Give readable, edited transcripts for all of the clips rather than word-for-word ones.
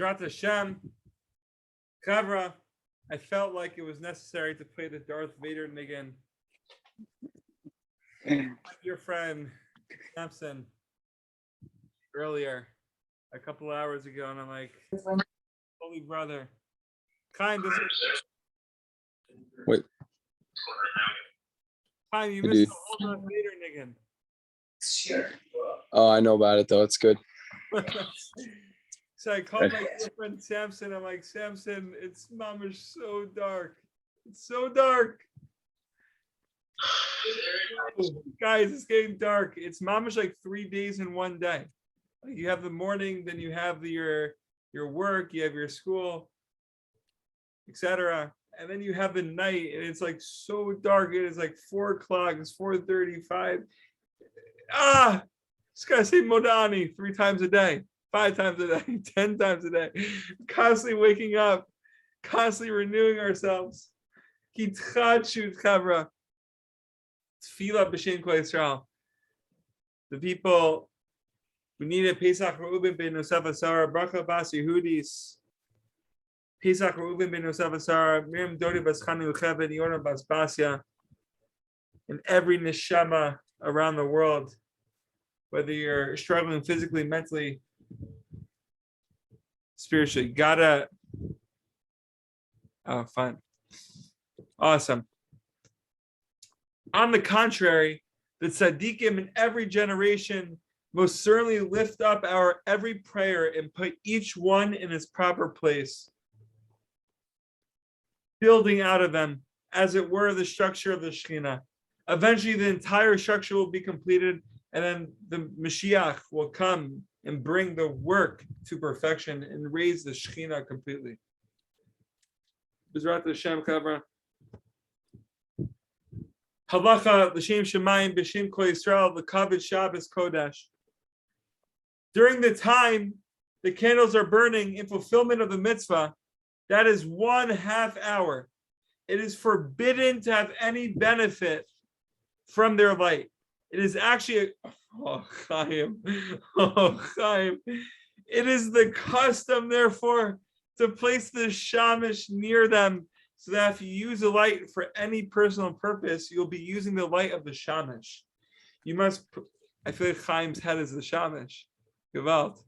Bezrat Hashem, Kavra, I felt like it was necessary to play the Darth Vader Niggun. Your friend Samson earlier, a couple of hours ago, and I'm like, holy brother. Chaim, Wait. Chaim, you missed the whole Darth Vader Niggun. Oh, I know about it though. It's good. So I called my good friend Samson. I'm like, Samson, it's mamash so dark. It's so dark. Guys, it's getting dark. It's mamash like 3 days in one day. Like you have the morning, then you have your work, you have your school, etc. And then you have the night, and it's like so dark. It is like 4 o'clock. It's 4:35. Just gotta say Modani 3 times a day, 5 times a day, 10 times a day. Constantly waking up, constantly renewing ourselves. Kitchachu Chavra. Tefillah b'shem Kol Yisrael. The people who needed Pesach Reuben ben Yosef Asara, Bracha Bas Yehudis, Pesach Reuben ben Yosef Asara, Miriam Dodi Bas Chanukah ben Yonah Bas Basya, and every neshama around the world, whether you're struggling physically, mentally, spiritually, fun. Awesome. On the contrary, the tzaddikim in every generation most certainly lift up our every prayer and put each one in its proper place, building out of them, as it were, the structure of the Shekhinah. Eventually, the entire structure will be completed, and then the Mashiach will come and bring the work to perfection and raise the Shekhinah completely. Bezrat Hashem Kavra. Halacha l'shem shemayim b'shem kol Yisrael v'kavod Shabbos Kodesh. During the time the candles are burning in fulfillment of the mitzvah, that is 1/2 hour. It is forbidden to have any benefit from their light. It is actually Chaim. It is the custom, therefore, to place the shamish near them, so that if you use a light for any personal purpose, you'll be using the light of the shamish. You must, I feel like Chaim's head is the shamish. Gewalt.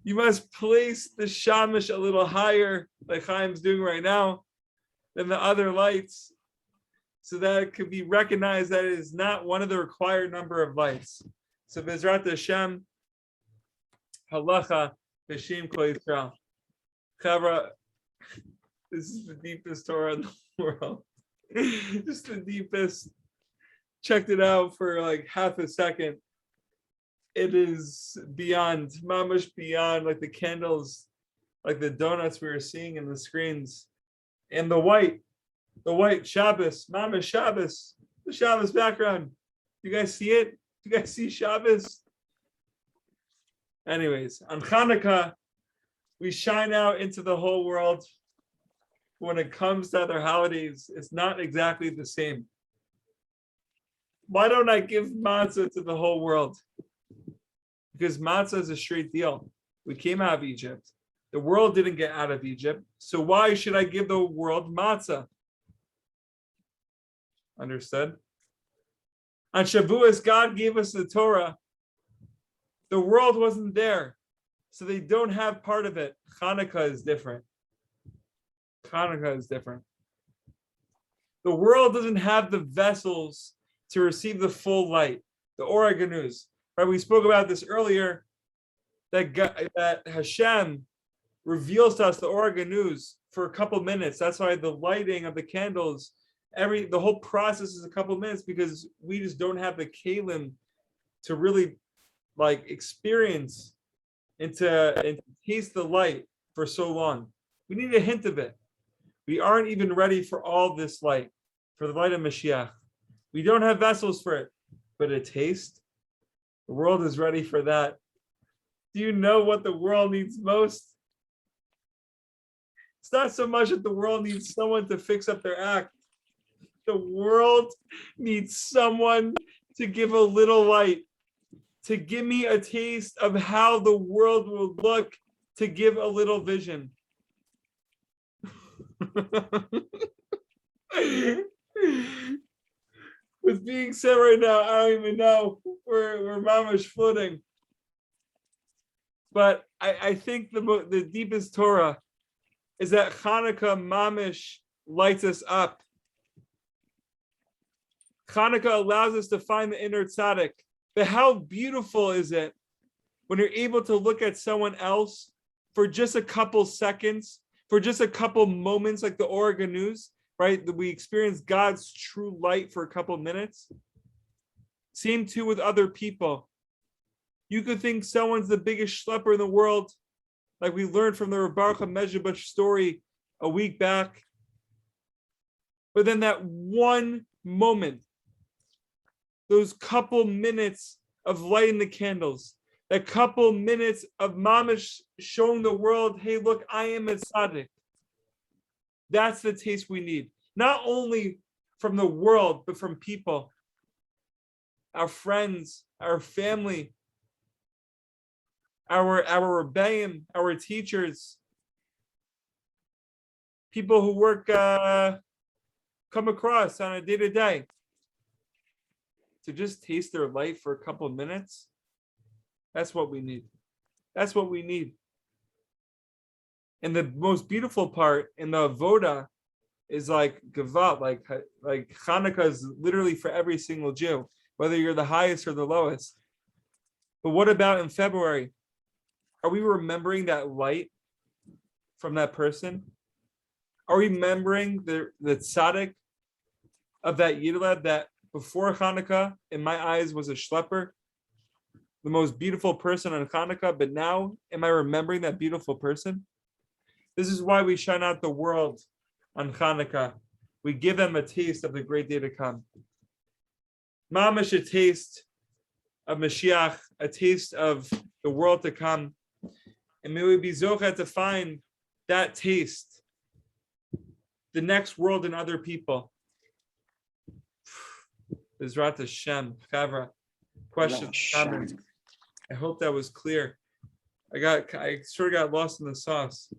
You must place the shamish a little higher, like Chaim's doing right now, than the other lights, so that it could be recognized that it is not one of the required number of lights. So Bezrat Hashem, Halacha b'shem Kol Yisrael. Chavra, this is the deepest Torah in the world. Just the deepest. Checked it out for like half a second. It is beyond, mamash beyond, like the candles, like the donuts we were seeing in the screens. And the white Shabbos, mamash Shabbos, the Shabbos background. You guys see it? You guys see Shabbos? Anyways, on Chanukah, we shine out into the whole world. When it comes to other holidays, it's not exactly the same. Why don't I give matzah to the whole world? Because matzah is a straight deal. We came out of Egypt. The world didn't get out of Egypt. So why should I give the world matzah? Understood? On Shavuos, God gave us the Torah. The world wasn't there, so they don't have part of it. Chanukah is different. Chanukah is different. The world doesn't have the vessels to receive the full light, the Oreganus. Right? We spoke about this earlier, that Hashem reveals to us the Oreganus for a couple minutes. That's why the lighting of the candles, the whole process is a couple minutes, because we just don't have the kalim to really like experience and to taste the light for so long. We need a hint of it. We aren't even ready for all this light, for the light of Mashiach. We don't have vessels for it, but a taste. The world is ready for that. Do you know what the world needs most? It's not so much that the world needs someone to fix up their act. The world needs someone to give a little light, to give me a taste of how the world will look to give a little vision. What's being said right now, I don't even know. We're mamash floating. But I think the deepest Torah is that Chanukah mamish lights us up. Chanukah allows us to find the inner tzaddik. But how beautiful is it when you're able to look at someone else for just a couple seconds, for just a couple moments, like the Oregon News, right? That we experience God's true light for a couple minutes. Same too with other people. You could think someone's the biggest schlepper in the world, like we learned from the Baruch HaMezhebush story a week back. But then that one moment, those couple minutes of lighting the candles, that couple minutes of mamash showing the world, hey, look, I am a tzaddik. That's the taste we need. Not only from the world, but from people, our friends, our family, our rebbeim, our teachers, people who work, come across on a day-to-day. To just taste their life for a couple of minutes, that's what we need. That's what we need. And the most beautiful part in the avoda is like gavat, like Chanukah is literally for every single Jew, whether you're the highest or the lowest. But what about in February? Are we remembering that light from that person? Are we remembering the tzaddik of that yidlad that before Chanukah, in my eyes, was a schlepper, the most beautiful person on Chanukah, but now, am I remembering that beautiful person? This is why we shine out the world on Chanukah. We give them a taste of the great day to come. Mamash, a taste of Mashiach, a taste of the world to come. And may we be zocheh to find that taste, the next world in other people. Bezrat Hashem, Chavra, questions, comments. I hope that was clear. I sort of got lost in the sauce.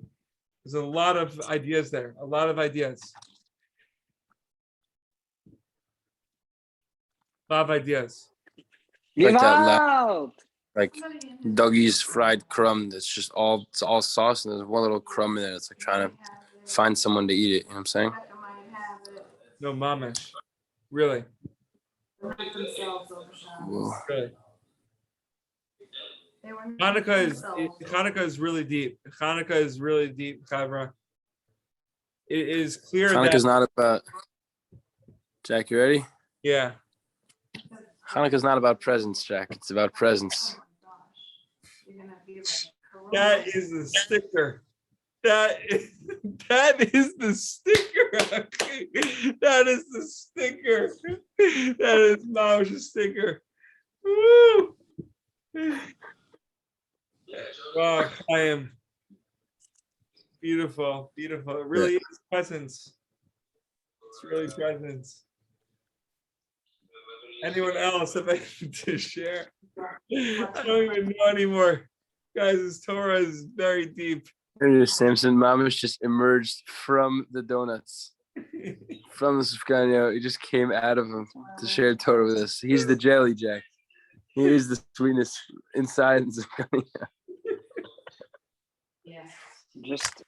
There's a lot of ideas there, a lot of ideas. A lot of ideas. Like that, like Dougie's fried crumb. It's all sauce, and there's one little crumb in it. It's like trying to find someone to eat it. You know what I'm saying? No mamish, really. Really. Chanukah is really deep. Chanukah is really deep, Chavra. It is clear Chanukah's not about. Jack, you ready? Yeah. Chanukah's not about presents, Jack. It's about presents. That is the sticker. That is the sticker. That is the sticker. That is Maush's sticker. Woo! Wow, I am beautiful, beautiful. It really is presence. It's really presence. Anyone else have anything to share? I don't even know anymore. Guys, this Torah is very deep. Samson Mamish just emerged from the donuts, from the Sufganio. He just came out of him to share Torah with us. He's the jelly, Jack. He is the sweetness inside the Sufganio. Just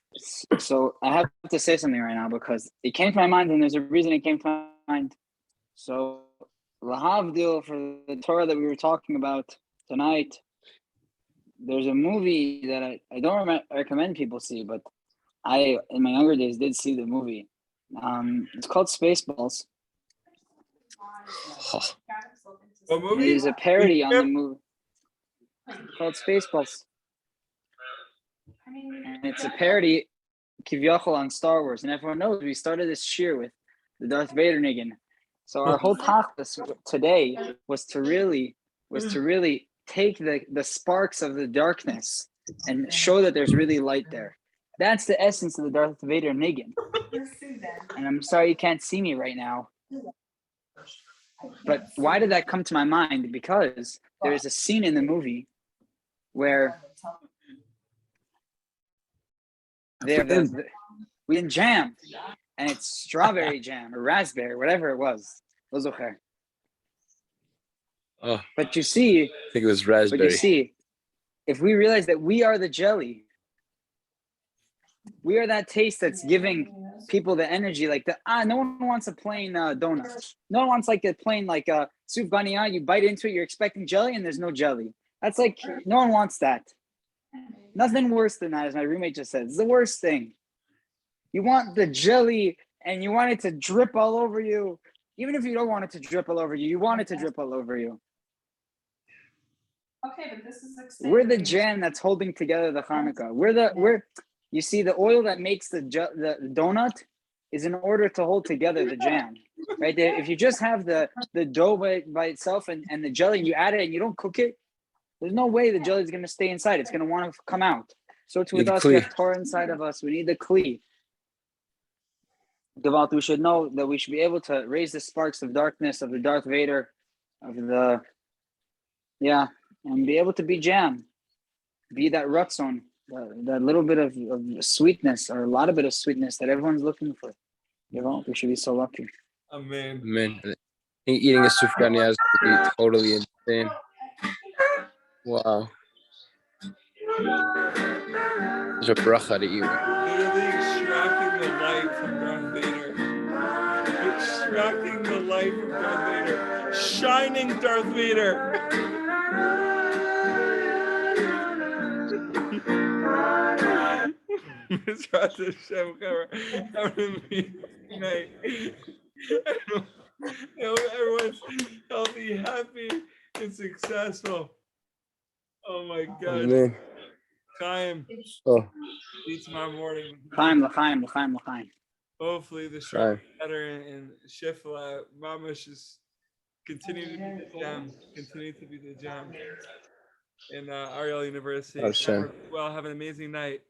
so I have to say something right now because it came to my mind and there's a reason it came to my mind. So lahavdil, for the Torah that we were talking about tonight, there's a movie that I don't recommend people see, but I, in my younger days, did see the movie. It's called Spaceballs. Oh. What movie? It is a parody on the movie called Spaceballs. And it's a parody, Kivyachol, on Star Wars. And everyone knows we started this year with the Darth Vader Niggun. So our whole tachlis today was to really take the sparks of the darkness and show that there's really light there. That's the essence of the Darth Vader Niggun. And I'm sorry you can't see me right now. But why did that come to my mind? Because there's a scene in the movie where They have we did jam, and it's strawberry jam or raspberry, whatever it was. Oh, But you see, I think it was raspberry. if we realize that we are the jelly, we are that taste that's giving people the energy. Like no one wants a plain donut. No one wants like a plain sufganiyah. You bite into it, you're expecting jelly, and there's no jelly. That's like no one wants that. Nothing worse than that, as my roommate just said. It's the worst thing. You want the jelly, and you want it to drip all over you. Even if you don't want it to drip all over you, you want it to drip all over you. Okay, but this is We're the jam that's holding together the Chanukah. You see, the oil that makes the donut is in order to hold together the jam, right? If you just have the dough by itself and the jelly, and you add it and you don't cook it, there's no way the jelly is going to stay inside. It's going to want to come out. So too with us, we have Torah inside of us. We need the kli. Gewalt, we should know that we should be able to raise the sparks of darkness, of the Darth Vader, and be able to be jam, be that rutzon, that little bit of sweetness, or a lot of bit of sweetness that everyone's looking for. We should be so lucky. Amen. Amen. I think eating a sufganiyah is going to be totally insane. Wow. There's a bracha to eat. Literally extracting the life from Darth Vader. Extracting the life from Darth Vader. Shining Darth Vader. Mizrat Hashem, have an amazing night. I hope everyone's healthy, happy, and successful. Oh my God. Amen. Chaim. Oh. See you tomorrow morning. L'chaim. Hopefully the show is better and Shifla Mamash is continue to be the jam in Ariel University. Well, have an amazing night.